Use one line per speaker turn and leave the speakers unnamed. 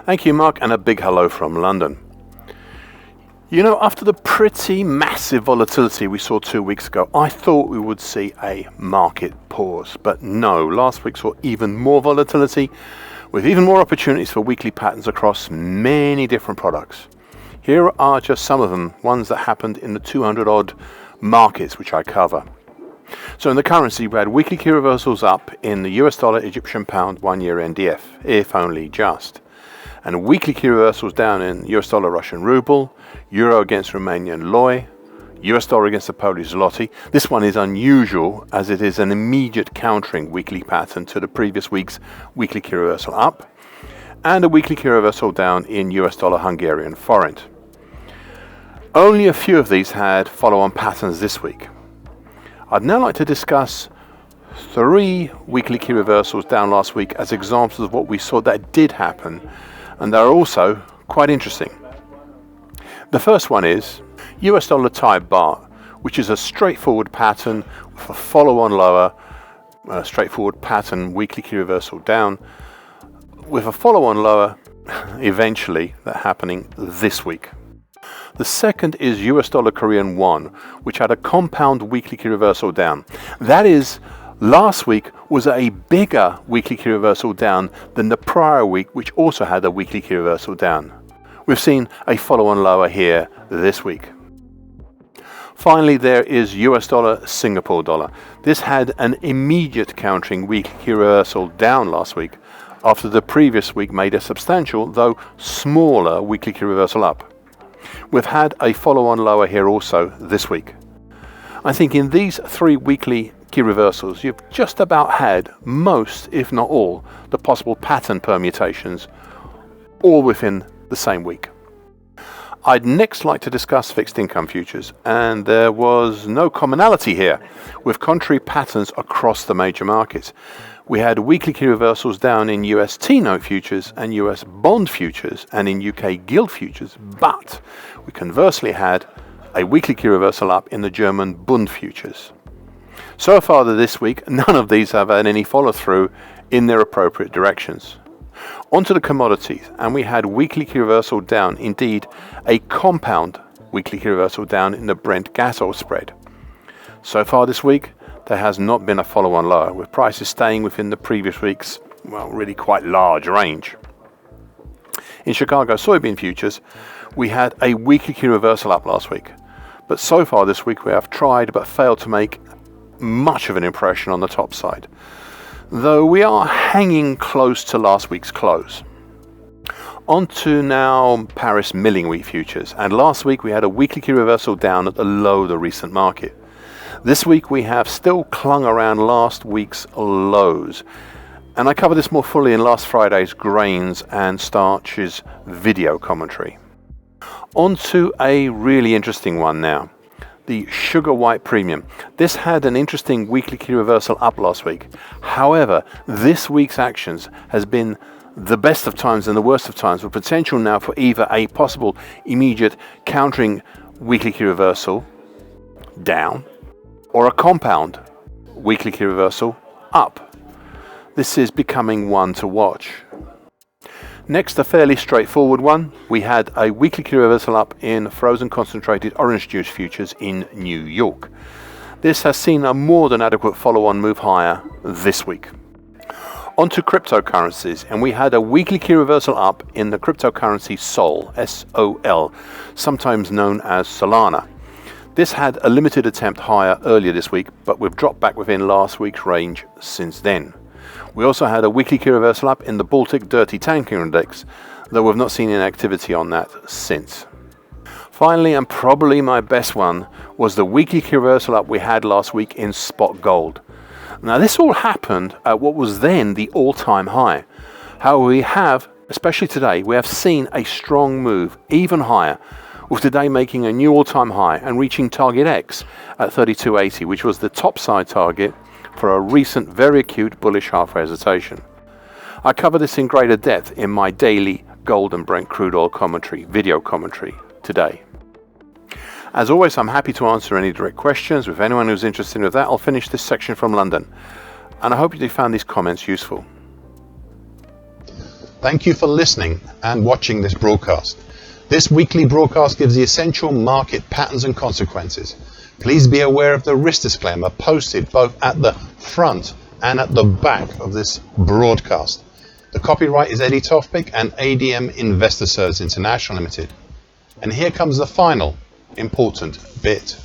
Thank you, Mark, and a big hello from London. You know, after the pretty massive volatility we saw 2 weeks ago, I thought we would see a market pause. But no, last week saw even more volatility with even more opportunities for weekly patterns across many different products. Here are just some of them, ones that happened in the 200 odd markets which I cover. So in the currency, we had weekly key reversals up in the US dollar, Egyptian pound, 1 year NDF, if only just. And weekly key reversals down in US dollar, Russian ruble, euro against Romanian lei, US dollar against the Polish zloty. This one is unusual as it is an immediate countering weekly pattern to the previous week's weekly key reversal up, and a weekly key reversal down in US dollar, Hungarian forint. Only a few of these had follow-on patterns this week. I'd now like to discuss 3 weekly key reversals down last week as examples of what we saw that did happen, and they're also quite interesting. The first one is US dollar Thai baht, which is a straightforward pattern with a follow-on lower, straightforward pattern weekly key reversal down, with a follow-on lower eventually that happening this week. The second is US dollar Korean won, which had a compound weekly key reversal down. That is, last week was a bigger weekly key reversal down than the prior week, which also had a weekly key reversal down. We've seen a follow-on lower here this week. Finally, there is US dollar Singapore dollar. This had an immediate countering weekly key reversal down last week after the previous week made a substantial, though smaller, weekly key reversal up. We've had a follow-on lower here also this week. I think in these 3 weekly key reversals, you've just about had most, if not all, the possible pattern permutations, all within the same week. I'd next like to discuss fixed income futures, and there was no commonality here, with contrary patterns across the major markets. We had weekly key reversals down in US T-note futures and US bond futures and in UK gilt futures, but we conversely had a weekly key reversal up in the German Bund futures. So far this week, none of these have had any follow-through in their appropriate directions. Onto the commodities, and we had weekly key reversal down, indeed a compound weekly key reversal down in the Brent gas oil spread. So far this week, there has not been a follow-on lower, with prices staying within the previous week's, well, really quite large range. In Chicago soybean futures, we had a weekly key reversal up last week, but so far this week we have tried but failed to make much of an impression on the top side, though we are hanging close to last week's close. On to now Paris milling wheat futures, and last week we had a weekly key reversal down at the low of the recent market. This week we have still clung around last week's lows, and I covered this more fully in last Friday's grains and starches video commentary. On to a really interesting one now, the sugar white premium. This had an interesting weekly key reversal up last week. However, this week's actions has been the best of times and the worst of times, with potential now for either a possible immediate countering weekly key reversal down or a compound weekly key reversal up. This is becoming one to watch. Next, a fairly straightforward one. We had a weekly key reversal up in frozen concentrated orange juice futures in New York. This has seen a more than adequate follow-on move higher this week. On to cryptocurrencies, and we had a weekly key reversal up in the cryptocurrency SOL, S-O-L, sometimes known as Solana. This had a limited attempt higher earlier this week, but we've dropped back within last week's range since then. We also had a weekly key reversal up in the Baltic Dirty Tanker Index, though we've not seen any activity on that since. Finally, and probably my best one, was the weekly key reversal up we had last week in spot gold. Now this all happened at what was then the all-time high. However, we have, especially today, we have seen a strong move even higher, with today making a new all-time high and reaching target X at 32.80, which was the top side target for a recent very acute bullish halfway hesitation. I cover this in greater depth in my daily gold and Brent crude oil commentary, video commentary today. As always, I'm happy to answer any direct questions. With anyone who's interested in that, I'll finish this section from London. And I hope you found these comments useful. Thank you for listening and watching this broadcast. This weekly broadcast gives the essential market patterns and consequences. Please be aware of the risk disclaimer posted both at the front and at the back of this broadcast. The copyright is Eddie Tofpik and ADM Investor Services International Limited. And here comes the final important bit.